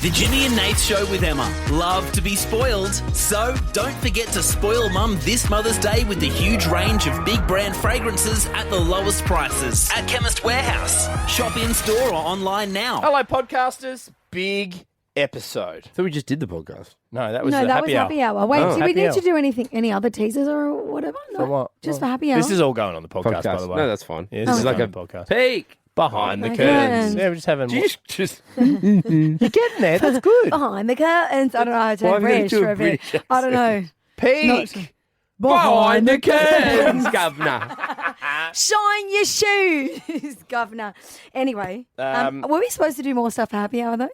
The Jimmy and Nath Show with Emma. Love to be spoiled. So don't forget to spoil Mum this Mother's Day with the huge range of big brand fragrances at the lowest prices at Chemist Warehouse. Shop in store or online now. Hello, podcasters. Big episode. So we just did the podcast. No, that was happy hour. Wait, do we Happy need hour. to do any other teasers or whatever? No, For what? just for happy hour. This is all going on the podcast, by the way. No, that's fine. Yeah, This is like a podcast. peak. Behind the my curtains. goodness. Yeah, we're just having... Just You're getting there. That's good. Behind the curtains. I don't know how to Why turn have you British got to do a for a bit. British I don't know. Peak. behind the curtains, governor. Shine your shoes, governor. Anyway, were we supposed to do more stuff for happy hour though?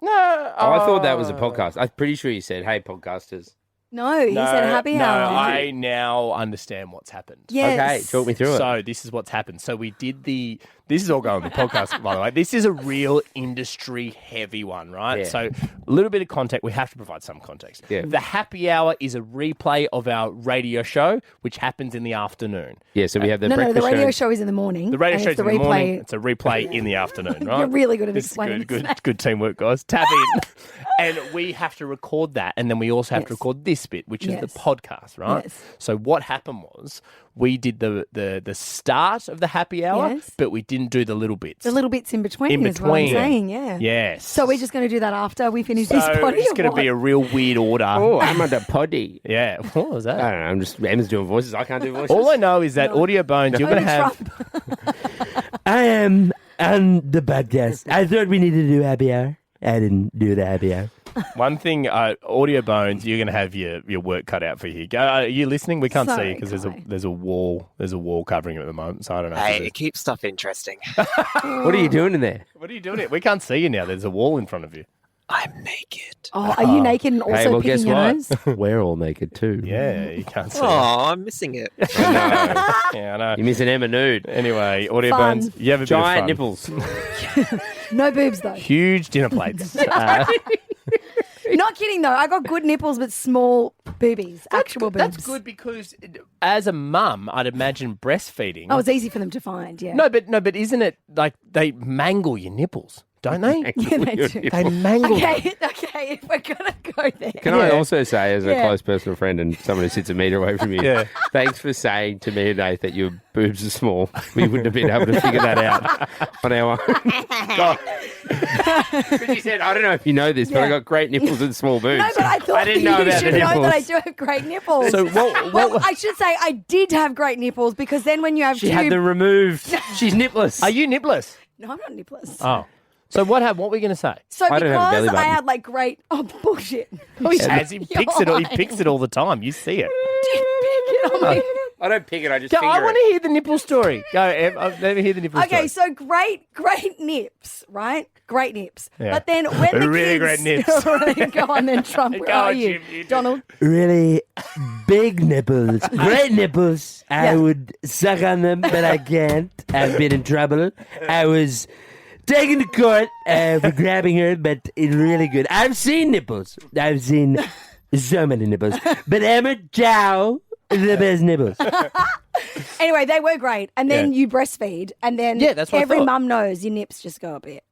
No. Oh, I thought that was a podcast. I'm pretty sure you said, "Hey, podcasters." No, he said happy hour. No, I now understand what's happened. Yes. Okay, talk me through it. So this is what's happened. So we did this is all going on the podcast, by the way. This is a real industry heavy one, right? Yeah. So a little bit of context. We have to provide some context. Yeah. The happy hour is a replay of our radio show, which happens in the afternoon. Yeah, so we have the No, breakfast the radio show. show is in the morning. The radio and show's it's in the the replay. morning. It's a replay in the afternoon, right? You're really good at This is explaining. good teamwork, guys. Tap in. And we have to record that, and then we also have to Yes. record this bit, which is the Yes. podcast, right? Yes. So what happened was we did the start of the happy hour, Yes. but we didn't do the little bits. The little bits in between, In is what I'm between. saying, yeah. Yes. So we're just going to do that after we finish this So potty. it's going to be a real weird order. Oh, I'm on the poddy. Yeah. What was I that? don't know. I'm just Emma's doing voices. I can't do voices. All I know is that Audio Bones, you're going to have... I am on the podcast. I thought we needed to do happy hour. I didn't do the happy hour. One thing, Audio Bones, you're going to have your work cut out for you. Are you listening? We can't see Sorry, you because Kai. there's a wall covering it at the moment. So I don't know. Hey, it keeps stuff interesting. What are you doing in there? What are you doing? We can't see you now. There's a wall in front of you. I'm naked. Oh, are you naked and also Hey, well, guess picking your what? nose? We're all naked too. Yeah, you can't see. Oh, I'm missing it. I know. Yeah, I know. You're missing Emma nude. Anyway, Audio Fun. Bones, you have a Giant bit of fun. nipples. No boobs, though. Huge dinner plates. Not kidding, though. I got good nipples, but small boobies. Actual boobs. That's good because as a mum, I'd imagine breastfeeding. Oh, it's easy for them to find, yeah. No, but isn't it like they mangle your nipples, don't they? Yeah, they do. They mangle them. Okay, if we're going to go there. Can I also say, as a Yeah. close personal friend and someone who sits a metre away from you, Yeah. thanks for saying to me today that your boobs are small. We wouldn't have been able to figure that out on our own. Because you said, I don't know if you know this, but I got great nipples and small boobs. No, but I thought didn't know you about the should know nipples. that I do have great nipples. So what? Well, I should say I did have great nipples because then when you have She had them removed. She's nipless. Are you nipless? No, I'm not nipless. Oh. So what happened? What were we going to say? So I don't have a belly because I button. had like great... Oh, bullshit. He has. He picks it. He You're picks it all the time. You see it. Did pick it on me. I don't pick it, I just Go, finger I want it. to hear the nipple story. Go, Em. Let me hear the nipple Okay, story. so great nips, right? Great nips. Yeah. But then when the Really kids... great nips. Go on then, Trump. Where Go are on, you? Jim, Donald? Really big nipples, great nipples. I Yeah. would suck on them, but I can't. I've been in trouble. I was taken to court for grabbing her, but it's really good. I've seen nipples. I've seen so many nipples. But Emma Chow, the best nipples. Anyway, they were great. And then Yeah. you breastfeed, and then Yeah, that's what I every thought. mum knows your nips just go a bit.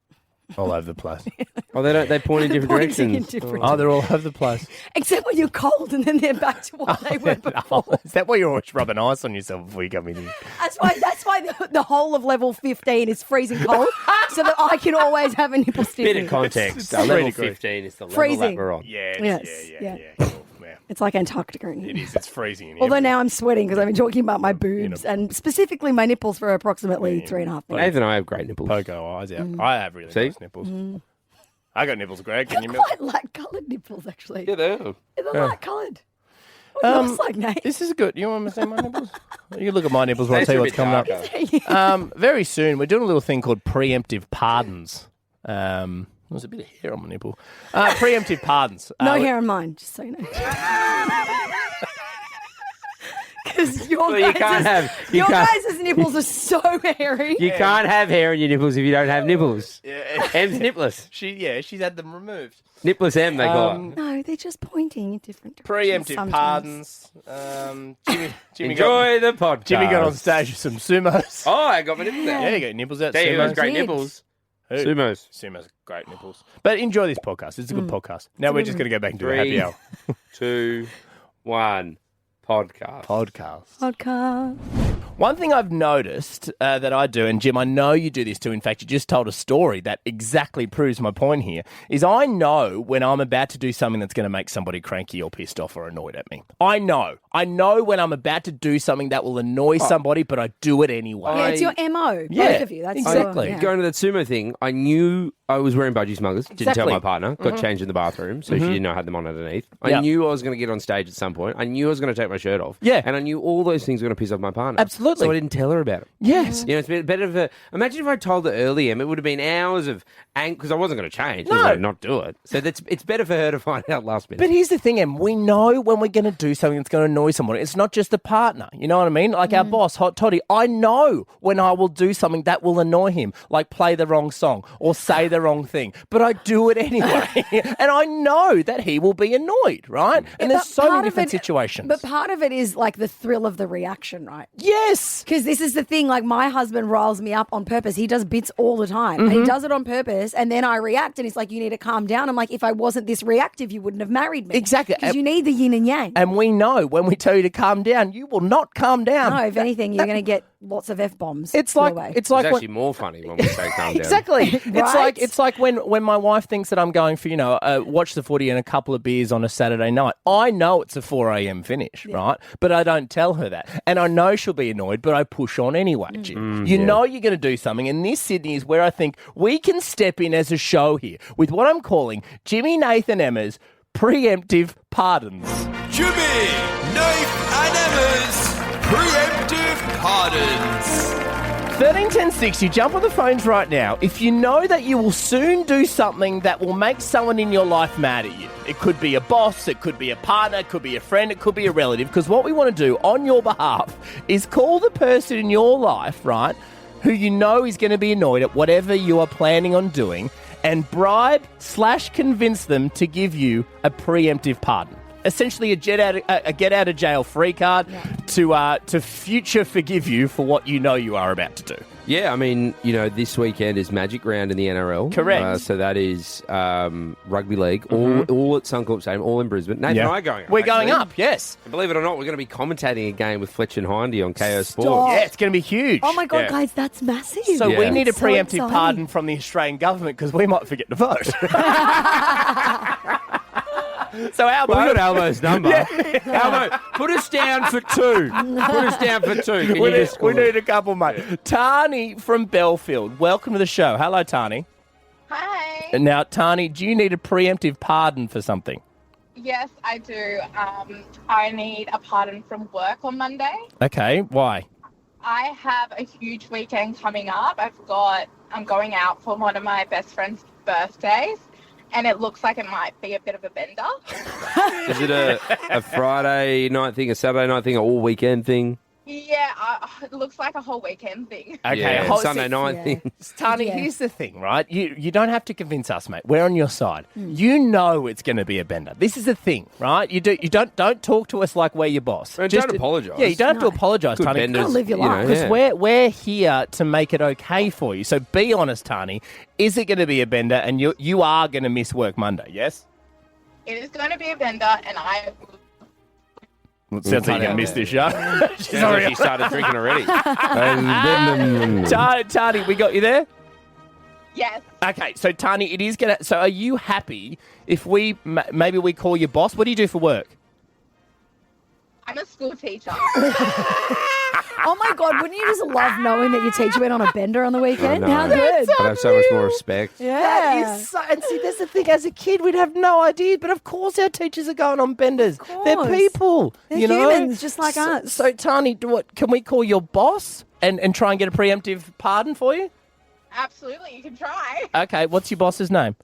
All over the place. Oh, they point in different Pointing in directions. different Oh, they're all over the place. Except when you're cold and then they're back to what they were before. Oh, is that why you're always rubbing ice on yourself before you come in here? That's why the whole of level 15 is freezing cold, so that I can always have a nipple Bit stiffening. of context. It's Level 3 15 is the level Freezing. that we're on. Yeah, Yes, yeah. yeah. Cool. Yeah. It's like Antarctica in here. It is. It's freezing in here. Although now I'm sweating because I've been talking about my boobs and specifically my nipples for approximately 3.5 minutes. Nathan and I have great nipples. Pogo eyes out. Mm. I have really See? nice nipples. I got nipples, Greg. Can you milk? Quite light coloured nipples, actually. Yeah, they are. They're light coloured. What looks like, Nate? This is good. You want me to see my nipples? You can look at my nipples while I These tell you are a what's bit coming up. darker. Very soon, we're doing a little thing called preemptive pardons. There's a bit of hair on my nipple. Preemptive pardons. No hair on mine, just so you know. Because your Well, you can't have- you your can't- guys' nipples are so hairy. You can't have hair on your nipples if you don't have nipples. Yeah. M's nipless. She's had them removed. Nipless M, they call it. No, they're just pointing in different directions. Preemptive sometimes. pardons. Jimmy Enjoy the podcast. Got on stage with some sumos. Oh, I got my nipples out. Yeah, you got your nipples out. Tell you who has Sumos. great Did. nipples. Who? Sumos. Sumo's great nipples. But enjoy this podcast. It's a good podcast. Now we're just going to go back and do a happy 3, hour. 2, 1. Podcast. Podcast. One thing I've noticed that I do, and Jim, I know you do this too. In fact, you just told a story that exactly proves my point here, is I know when I'm about to do something that's going to make somebody cranky or pissed off or annoyed at me. I know when I'm about to do something that will annoy somebody, but I do it anyway. Yeah, it's your MO. Yeah, Both of you. That's exactly. Your, Going to that sumo thing, I knew I was wearing budgie smuggers. Didn't tell Exactly. my partner. Got changed in the bathroom, so she didn't know I had them on underneath. I Yeah. knew I was going to get on stage at some point. I knew I was going to take my shirt off. Yeah. And I knew all those things were going to piss off my partner. Absolutely. So I didn't tell her about it. Yes. You know, it's better for... Imagine if I told her early, Em, it would have been hours of... Because I wasn't going to change. I was No. going to not do it. So it's better for her to find out last minute. But here's the thing, Em. We know when we're going to do something that's going to annoy someone. It's not just the partner. You know what I mean? Like our boss, Hot Toddy. I know when I will do something that will annoy him, like play the wrong song or say the wrong thing. But I do it anyway. And I know that he will be annoyed, right? And there's But so part many of different it- situations. But part of it is like the thrill of the reaction, right? Yes. Because this is the thing, like my husband riles me up on purpose. He does bits all the time. And he does it on purpose. And then I react and he's like, you need to calm down. I'm like, if I wasn't this reactive, you wouldn't have married me. Exactly. Because you need the yin and yang. And we know when we tell you to calm down, you will not calm down. No, if anything, you're going to get lots of F-bombs. It's your like way. it's like It's when, actually more funny when we say calm down. Exactly. Right? It's like when my wife thinks that I'm going for, watch the footy and a couple of beers on a Saturday night. I know it's a 4 a.m. finish, right? But I don't tell her that. And I know she'll be annoyed, but I push on anyway, Jim. You know you're going to do something. And this, Sydney, is where I think we can step in as a show here with what I'm calling Jimmy Nath and Emma's preemptive pardons. Jimmy, Nath and Emma's preemptive pardons. 131060, jump on the phones right now. If you know that you will soon do something that will make someone in your life mad at you. It could be a boss, it could be a partner, it could be a friend, it could be a relative. Because what we want to do on your behalf is call the person in your life, right, who you know is going to be annoyed at whatever you are planning on doing, and bribe/convince them to give you a preemptive pardon. Essentially, a get out of jail free card to future forgive you for what you know you are about to do. Yeah, I mean, this weekend is Magic Round in the NRL. Correct. So that is rugby league, all at Suncorp Stadium, all in Brisbane. Nathan and I are going up. We're going actually. up, yes. And believe it or not, we're going to be commentating a game with Fletch and Hindy on KO Sport. Stop. Yeah, it's going to be huge. Oh my God, Yeah. guys, that's massive. So we Yeah. need a So preemptive exciting. pardon from the Australian government because we might forget to vote. So Albo, Well, we got Albo's number. Albo, put us down for 2. Put us down for 2. Can we you just we need a couple, mate. Tani from Belfield, welcome to the show. Hello, Tani. Hi. Now, Tani, do you need a preemptive pardon for something? Yes, I do. I need a pardon from work on Monday. Okay, why? I have a huge weekend coming up. I'm going out for one of my best friend's birthdays, and it looks like it might be a bit of a bender. Is it a Friday night thing, a Saturday night thing, an all weekend thing? Yeah, it looks like a whole weekend thing. Okay, Yeah, hold- Sunday night yeah. thing. Tani, Yeah. here's the thing, right? You don't have to convince us, mate. We're on your side. You know it's going to be a bender. This is the thing, right? You don't talk to us like we're your boss. And don't apologise. Yeah, you don't have to apologise, Good Tani. benders, Can't live your you know, life. Because yeah. we're here to make it okay for you. So be honest, Tani. Is it going to be a bender? And you are going to miss work Monday, yes? It is going to be a bender, and I... Well, it sounds like you're going to miss this show. Sounds like you started drinking already. Tani, we got you there? Yes. Okay, so Tani, it is going to... So are you happy if maybe we call your boss? What do you do for work? I'm a school teacher. Oh my God, wouldn't you just love knowing that your teacher went on a bender on the weekend? I know. How good. I'd have so much more respect. Yeah. That is so, and see, that's the thing. As a kid, we'd have no idea, but of course, our teachers are going on benders. They're course. people. They're you know? humans, just like so, us. So, Tani, can we call your boss and try and get a preemptive pardon for you? Absolutely, you can try. Okay, what's your boss's name?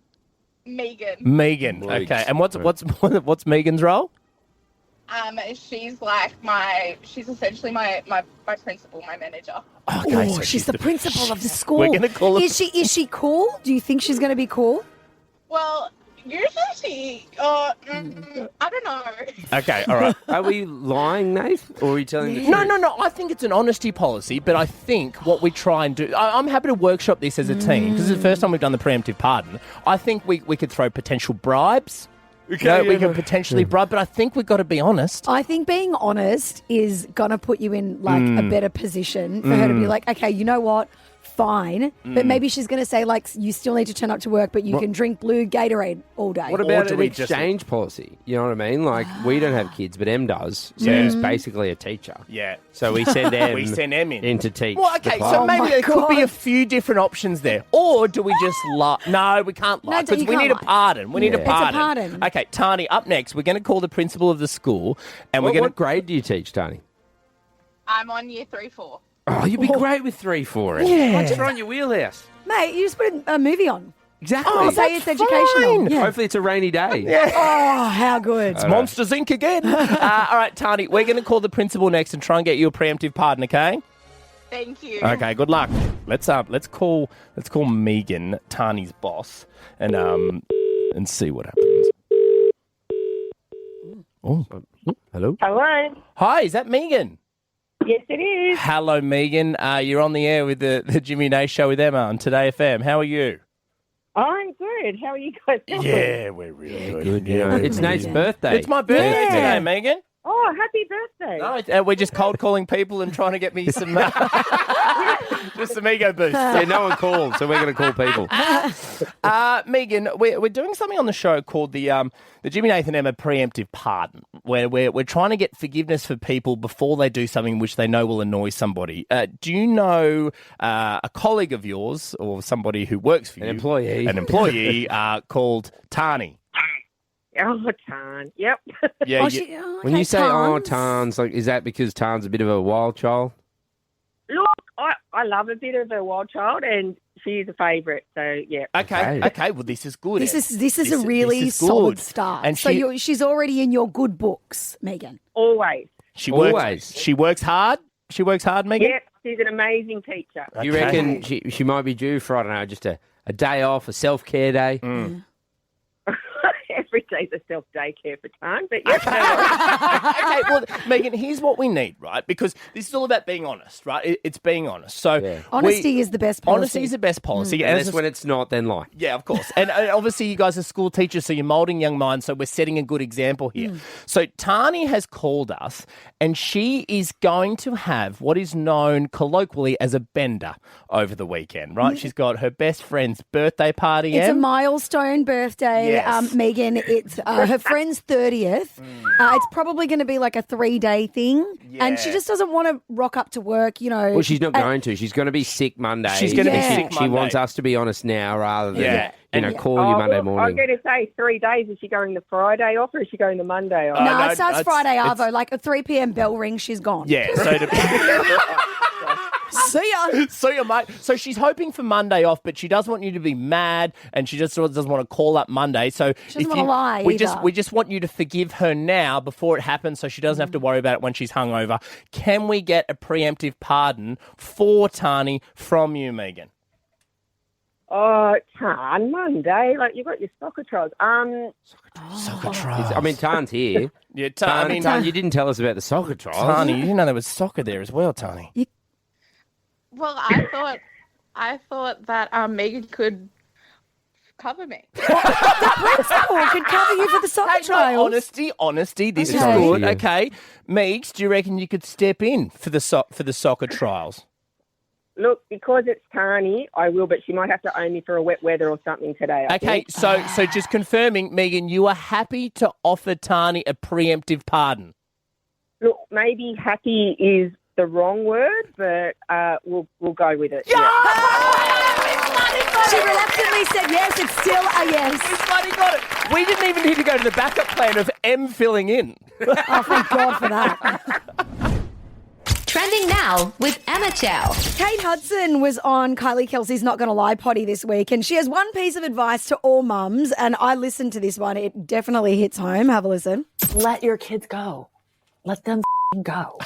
Megan. Megan. Leaks. Okay, and what's Megan's role? She's essentially my principal, my manager. Okay, Oh, so she's the principal of the school. We're gonna call her- Is she cool? Do you think she's going to be cool? Well, Usually, I don't know. Okay, all right. Are we lying, Nath? Or are you telling the truth? No. I think it's an honesty policy, but I think what we try and do... I'm happy to workshop this as a team, because it's the first time we've done the preemptive pardon. I think we could throw potential bribes. We can potentially bribe, but I think we've got to be honest. I think being honest is going to put you in, like, a better position for her to be like, okay, you know what? Fine. But maybe she's going to say, like, you still need to turn up to work, but you can drink blue Gatorade all day. What about an exchange policy? You know what I mean? Like, we don't have kids, but Em does. So Em's basically a teacher. Yeah. So we send Em, in to teach. Well, okay, the class. so maybe there could be a few different options there. Or do we just lie? No, we can't lie, No, because you we can't need a lie. pardon. We need a It's a pardon. pardon. Okay, Tani, up next, we're going to call the principal of the school, and What, we're going what grade do you teach, Tani? I'm on year 3-4. Oh, you'd be great with 3-4. Yeah. It's right in your wheelhouse. Mate, you just put a movie on. Exactly. Oh, say it's educational. Yeah. Hopefully it's a rainy day. Oh, how good. It's Monsters Inc. again. All right, Tani, we're going to call the principal next and try and get you a preemptive pardon, okay? Thank you. Okay, good luck. Let's call Megan, Tani's boss, and see what happens. Oh, hello. Hello. Hi, is that Megan? Yes, it is. Hello, Megan. You're on the air with the Jimmy Nath Show with Emma on Today FM. How are you? I'm good. How are you guys doing? Yeah, we're really good. Good, you know. It's Nate's birthday. It's my birthday today, Megan. Oh, happy birthday. No, we're just cold calling people and trying to get me some just some ego boost. Yeah, no one called, so we're going to call people. Megan, we're doing something on the show called the Jimmy Nath and Emma Preemptive Pardon, where we're trying to get forgiveness for people before they do something which they know will annoy somebody. Do you know a colleague of yours or somebody who works for you? An employee called Tani. Oh, Tan. Yep. Yeah. When you say, Tan's, like, is that because Tan's a bit of a wild child? Look, I love a bit of a wild child, and she's a favourite. So yeah. Okay. Well, this is good. This is a really solid start. And so she's already in your good books, Megan. Always. She works hard. She works hard, Megan. Yep. She's an amazing teacher. You reckon she might be due for, I don't know, just a day off, a self-care day? Every day's a self-daycare for Tan, but yes. Okay, well, Megan, here's what we need, right? Because this is all about being honest, right? It's being honest. So honesty is the best policy. Honesty is the best policy. And when it's not, then lie. Yeah, of course. And obviously you guys are school teachers, so you're moulding young minds, so we're setting a good example here. So Tani has called us, and she is going to have what is known colloquially as a bender over the weekend, right? She's got her best friend's birthday party. It's a milestone birthday, Yes. Megan. It's her friend's 30th. It's probably going to be like a 3-day thing. And she just doesn't want to rock up to work, you know. Well, she's not going to. She's going to be sick Monday. She's going to be sick Monday. She wants us to be honest now rather than, call you Monday I'm morning. going to say 3 days. Is she going the Friday off or is she going the Monday off? No, it starts Friday, Arvo. Like a 3 p.m. bell ring, she's gone. Yeah, See ya. See ya, mate. So she's hoping for Monday off, but she doesn't want you to be mad, and she just doesn't want to call up Monday. So she doesn't want to lie we either. just want you to forgive her now before it happens, so she doesn't have to worry about it when she's hungover. Can we get a preemptive pardon for Tani from you, Megan? Oh, Tan, Monday. Like, you've got your soccer trials. Soccer trials. I mean, Tan's here. Yeah, Tan, you didn't tell us about the soccer trials. Tani, you didn't know there was soccer there as well, Tani. Well, I thought that Megan could cover me. Principal could cover you for the soccer trials. Honesty. This is Okay. good. Yeah. Okay, Meeks, do you reckon you could step in for the soccer trials? Look, because it's Tani, I will, but she might have to own me for a wet weather or something today. I Okay, think. so just confirming, Megan, you are happy to offer Tani a preemptive pardon? Look, maybe happy is the wrong word, but we'll go with it. She reluctantly said yes. It's still a yes. We bloody got it. We didn't even need to go to the backup plan of M filling in. Oh, thank God for that. Trending now with Emma Chow. Kate Hudson was on Kylie Kelsey's Not Gonna Lie potty this week, and she has one piece of advice to all mums, and I listened to this one. It definitely hits home. Have a listen. Let your kids go. Let them go.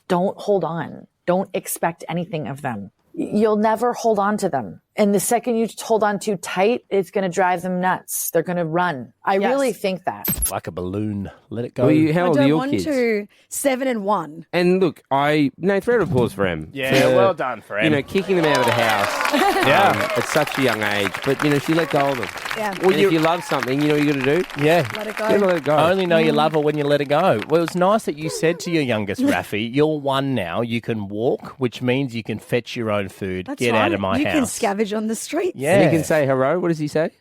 Don't hold on. Don't expect anything of them. You'll never hold on to them. And the second you hold on too tight, it's going to drive them nuts. They're going to run. I really think that. Like a balloon. Let it go. Well, how old are your 1, kids? 2, 7 and 1. And look, round of applause for Em. Yeah, well done for Em. Kicking them out of the house at such a young age. But, she let go of them. Yeah. Well, if you love something, you know what you got to do? Yeah. Let it go. You gotta let it go. I only know you love her when you let her go. Well, it's nice that you said to your youngest, Rafi, you're 1 now, you can walk, which means you can fetch your own food, That's get right. out of my you house. can scavenge on the streets. Yeah. And you can say hello. What does he say?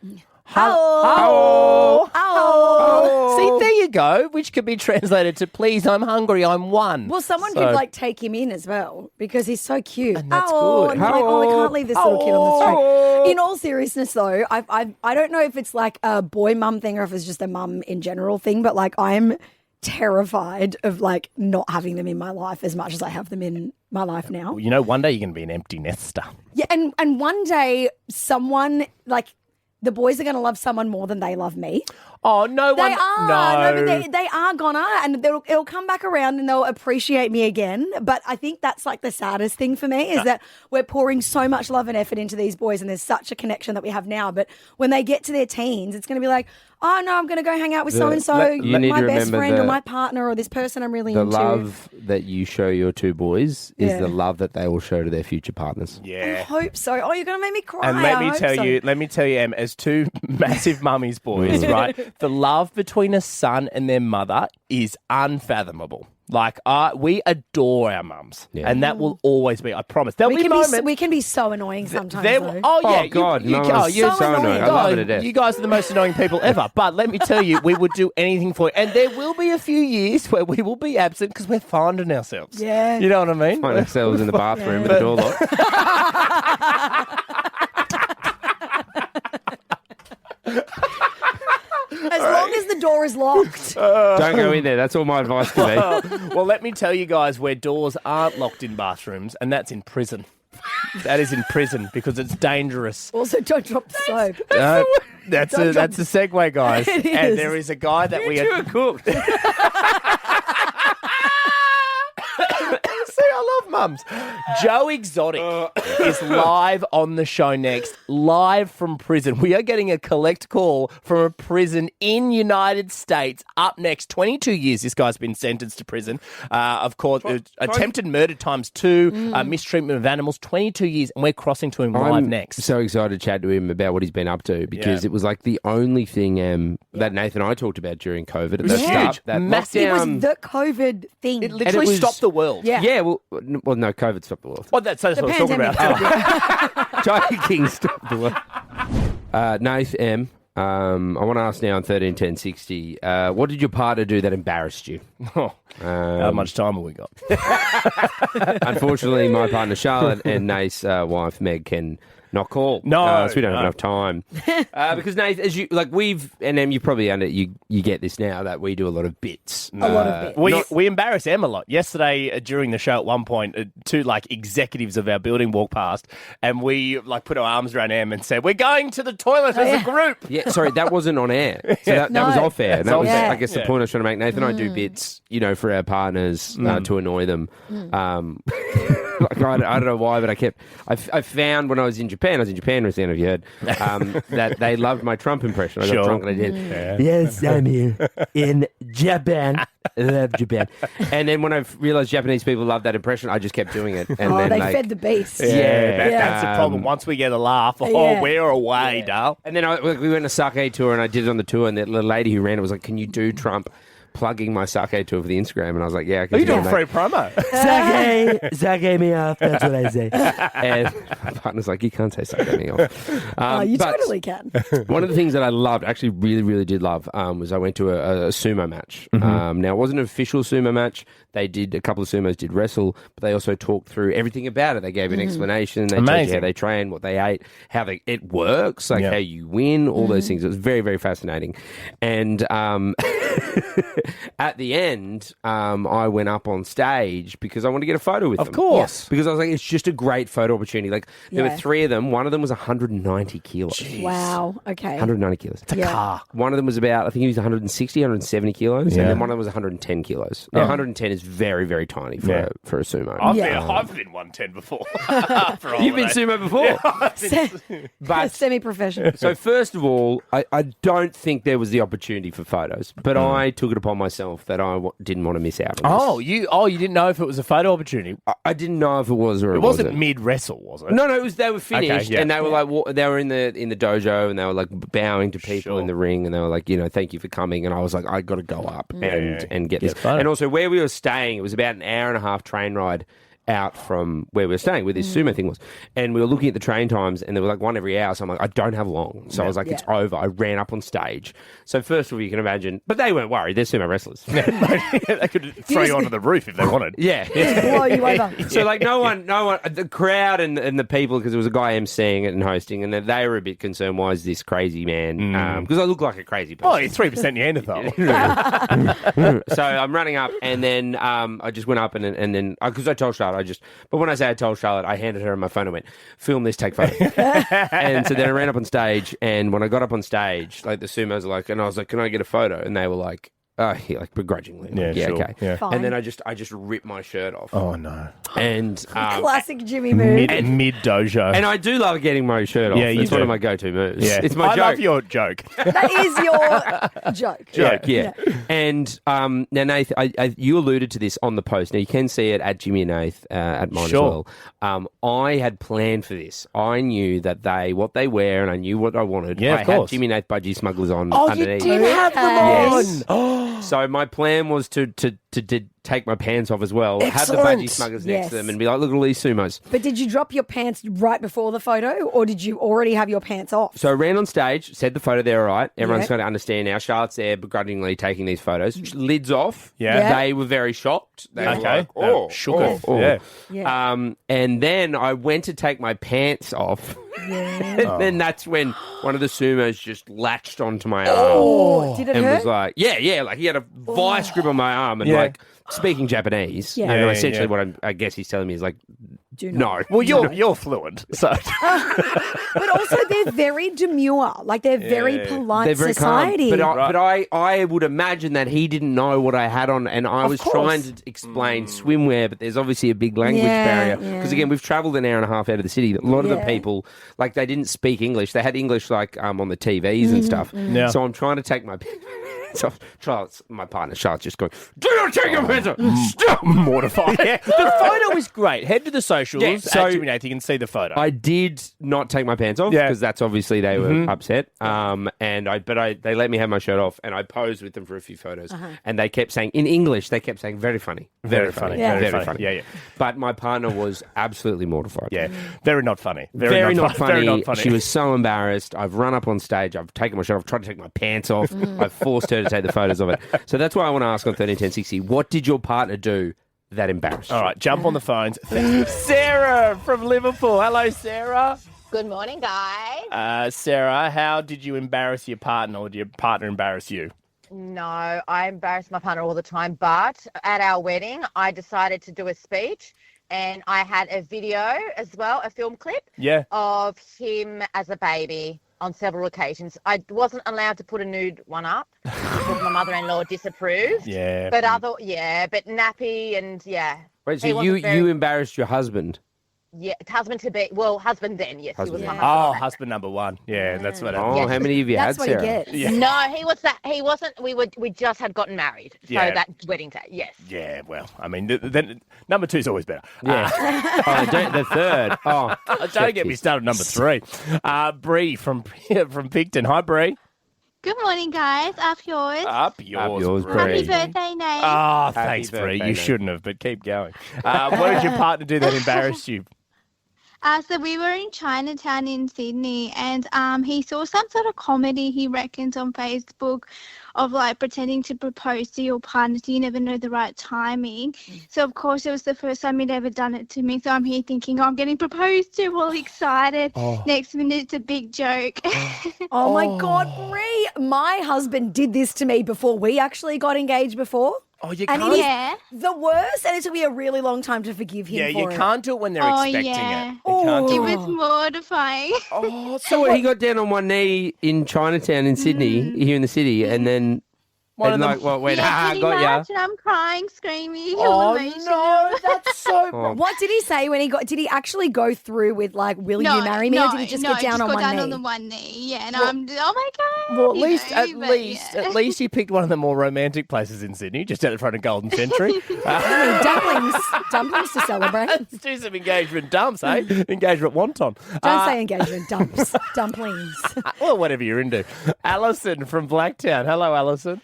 Hello. Hello. See, there you go, which could be translated to, please, I'm hungry, I'm 1. Well, someone could take him in as well because he's so cute. And that's oh, good. And you're like, I can't leave this little kid on the street. In all seriousness, though, I don't know if it's like a boy mum thing or if it's just a mum in general thing, but like I'm terrified of like not having them in my life as much as I have them in my life now. Well, one day you're going to be an empty nester. Yeah, and one day someone like the boys are going to love someone more than they love me. Oh, no one. They are. No. But they are gonna, and it'll come back around and they'll appreciate me again. But I think that's like the saddest thing for me is that we're pouring so much love and effort into these boys and there's such a connection that we have now. But when they get to their teens, it's going to be like, oh, no, I'm going to go hang out with so-and-so, my best friend or my partner or this person I'm really into. The love that you show your 2 boys is the love that they will show to their future partners. Yeah. I hope so. Oh, you're going to make me cry. And let me tell you, Em, as 2 massive mummies boys, right? The love between a son and their mother is unfathomable. Like, we adore our mums, and that will always be, I promise. There'll be moments. We can be so annoying sometimes, though. Oh, yeah. Oh, God, you're so annoying. I love it to death. You guys are the most annoying people ever. But let me tell you, we would do anything for you. And there will be a few years where we will be absent because we're finding ourselves. Yeah. You know what I mean? Find ourselves in the bathroom with the door locked. As long as the door is locked. Don't go in there. That's all my advice to be. Well, let me tell you guys where doors aren't locked in bathrooms, and that's in prison. That is in prison because it's dangerous. Also, don't drop the soap. That's a segue, guys. It And is. there is a guy that we You cooked. See, I love mums. Joe Exotic is live on the show next, live from prison. We are getting a collect call from a prison in United States. Up next, 22 years this guy's been sentenced to prison. Of course, attempted murder ×2, mistreatment of animals, 22 years, and we're crossing to him live next. So excited to chat to him about what he's been up to because it was like the only thing that Nathan and I talked about during COVID at the start. That Massive. It was lockdown. the COVID thing. It literally stopped the world. Yeah. Well, no, COVID stopped the world. Well, that's what I was talking about. Tiger King stopped the world. Nath M, I want to ask now on 13 10 60, what did your partner do that embarrassed you? How much time have we got? Unfortunately, my partner Charlotte and Nath's wife Meg can not call. No, so we don't have enough time. Because Nath, as you and Em, you probably you get this now that we do a lot of bits. A lot of bits. We embarrass Em a lot. Yesterday during the show, at one point, 2 executives of our building walked past, and we put our arms around Em and said, "We're going to the toilet as a group." Yeah, sorry, that wasn't on air. So that was off air. And that was, I guess, the point I was trying to make. Nathan and I do bits, for our partners to annoy them. I don't know why, but I found when I was in Japan recently, have you heard, that they loved my Trump impression. I got drunk and I did. Yeah. Yes, I'm here in Japan. I love Japan. And then when I realised Japanese people love that impression, I just kept doing it. And then they fed the beast. That's the problem. Once we get a laugh, we're away, Dale. And then we went on a sake tour, and I did it on the tour, and the lady who ran it was like, "Can you do Trump?" Plugging my sake tour for the Instagram, and I was like, "Yeah, I can." Are you doing free promo? Sake me off. That's what I say. And my partner's like, "You can't say sake me off." You totally can. One of the things that I loved, actually really, really did love, was I went to a sumo match. Now, it wasn't an official sumo match. They did, a couple of sumos did wrestle, but they also talked through everything about it. They gave an explanation. They told you how they train, what they ate, how it works, how you win, all those things. It was very, very fascinating. And at the end, I went up on stage because I wanted to get a photo with them. Of course. Because I was like, it's just a great photo opportunity. Like, there were 3 of them. One of them was 190 kilos. Wow. Okay. 190 kilos. It's a car. One of them was about, I think he was 160, 170 kilos. And then one of them was 110 kilos. Now, 110 is very, very tiny for a sumo. I've been 110 before. You've been sumo before. But semi-professional. So first of all, I don't think there was the opportunity for photos, but I took it upon myself that I didn't want to miss out on this. You didn't know if it was a photo opportunity. I didn't know if it was or it wasn't mid wrestle, was it? No, it was. They were finished, Okay, yeah. and they were like, they were in the dojo, and they were like bowing to people in the ring, and they were like, thank you for coming, and I was like, I got to go up and get this. And also, where we were staying, it was about an hour and a half train ride out from where we were staying, where this sumo thing was. And we were looking at the train times, and there were like one every hour. So I'm like, I don't have long. So I was like, it's over. I ran up on stage. So first of all, you can imagine, but they weren't worried. They're sumo wrestlers. They could throw you onto the roof if they wanted. Yeah. Blow you over. So like no one, the crowd and the people, because there was a guy emceeing it and hosting, and they were a bit concerned, why is this crazy man? Because I look like a crazy person. Oh, you're 3% Neanderthal. So I'm running up, and then I just went up, and then because I told Charlotte, but when I say I told Charlotte, I handed her my phone and went, film this, take photos. And so then I ran up on stage, and when I got up on stage, like the sumos were like, and I was like, can I get a photo? And they were like, like begrudgingly. Like, sure. Okay. Yeah. And then I just ripped my shirt off. Oh, no. And Classic Jimmy move. Mid dojo. And I do love getting my shirt off. Yeah, it's one of my go-to moves. Yeah. It's my I joke. love your joke. That is your joke. Yeah. And now, Nath, you alluded to this on the post. Now, you can see it at Jimmy Nath at mine as well. I had planned for this. I knew that what they wear, and I knew what I wanted. Yeah, I had Jimmy Nath budgie smugglers on underneath. You did have them on. So my plan was to take my pants off as well, have the budgie smugglers next to them, and be like, look at all these sumos. But did you drop your pants right before the photo, or did you already have your pants off? So I ran on stage, said the photo there, all right. Everyone's going to understand now. Charlotte's there begrudgingly taking these photos. Lids off. Yeah. They were very shocked. They were like, shook it. Yeah. And then I went to take my pants off. And then that's when one of the sumos just latched onto my arm. Did it and hurt? was like, like he had a vice grip on my arm and like speaking Japanese. Yeah. And essentially what I guess he's telling me is like, no. Well, you're fluent, so. But also they're very demure. Like they're very polite They're very society. calm. But I would imagine that he didn't know what I had on, and I was trying to explain swimwear, but there's obviously a big language barrier. Because again, we've travelled an hour and a half out of the city. A lot of the people, like, they didn't speak English. They had English like on the TVs and stuff. Yeah. So I'm trying to take my Charlotte's my partner. Charlotte's just going, do not take your pants off. Stop. Mortified. The photo is great. Head to the socials. Yeah, so at Jimmy Nath, you can see the photo. I did not take my pants off because that's obviously they were upset. They let me have my shirt off, and I posed with them for a few photos. And they kept saying in English, very funny, very funny, very funny. Yeah. But my partner was absolutely mortified. Yeah, very not funny. Very not funny. Very not funny. She was so embarrassed. I've run up on stage. I've taken my shirt off. Tried to take my pants off. I've forced her to take the photos of it. So that's why I want to ask on 131060, what did your partner do that embarrassed you? All right, jump on the phones. Sarah from Liverpool. Hello, Sarah. Good morning, guys. Sarah, how did you embarrass your partner, or did your partner embarrass you? No, I embarrass my partner all the time, but at our wedding, I decided to do a speech, and I had a video as well, a film clip of him as a baby on several occasions. I wasn't allowed to put a nude one up because my mother-in-law disapproved. But but nappy and Wait, so you embarrassed your husband? Yeah, husband then, yes. Husband. He was my husband. Oh, husband number one. Yeah, that's what Oh, how many of you had, Sarah? That's what he gets. No, he wasn't. We just had gotten married. So that wedding day, yes. Yeah, well, I mean, then number two's always better. Yeah. The third. Oh, don't get me started number three. Bree from Picton. Hi, Bree. Good morning, guys. Up yours. Up yours, Bree. Happy birthday, Nate. Oh, thanks, Bree. You shouldn't have, but keep going. What did your partner do that embarrassed you? So we were in Chinatown in Sydney, and he saw some sort of comedy, he reckons, on Facebook of like pretending to propose to your partner, so you never know the right timing. So of course it was the first time he'd ever done it to me. So I'm here thinking, I'm getting proposed to, all excited. Next minute it's a big joke. Oh my God, Brie! My husband did this to me before we actually got engaged before. Oh, you and can't. it is the worst, and it took me a really long time to forgive him. Yeah, for you can't do it when they're expecting it. You can't It do was mortifying. Oh, So what, he got down on one knee in Chinatown in Sydney, here in the city, and then went, Yeah, pretty got ya. much, and I'm crying, screaming. Oh, emotional. no, that's so... Oh. What did he say when he got? Did he actually go through with like, "Will you marry me," or did he just get down on one knee? on the one knee. Yeah, and I'm, oh my God. Well, at at least you picked one of the more romantic places in Sydney, just out in front of Golden Century. Dumplings to celebrate. Let's do some engagement dumps, eh? Engagement wonton. Don't say engagement dumps. Dumplings. Well, whatever you're into. Alison from Blacktown. Hello, Alison.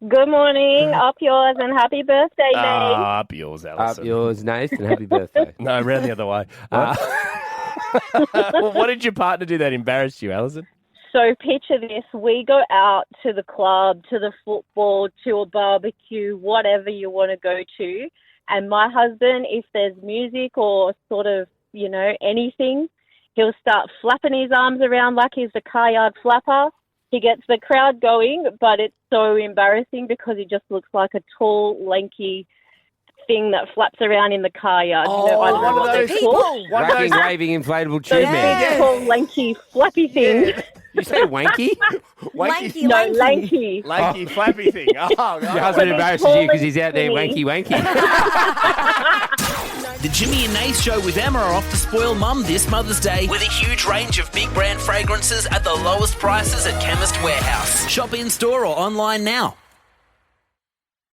Good morning. Up yours and happy birthday, Nate. Up yours, Alison. Up yours, Nate, and happy birthday. No, round the other way. Well, what did your partner do that embarrassed you, Alison? So picture this. We go out to the club, to the football, to a barbecue, whatever you want to go to. And my husband, if there's music or sort of, anything, he'll start flapping his arms around like he's the car yard flapper. He gets the crowd going, but it's so embarrassing because he just looks like a tall, lanky thing that flaps around in the car yard. I don't know what they're called. Waving inflatable tube man. Those tall, lanky, flappy things. You say wanky? Lanky. No, lanky. Lanky, flappy thing. Oh, God. Your husband embarrasses you because he's out there wanky. The Jimmy and Nath Show with Emma are off to spoil mum this Mother's Day with a huge range of big brand fragrances at the lowest prices at Chemist Warehouse. Shop in store or online now.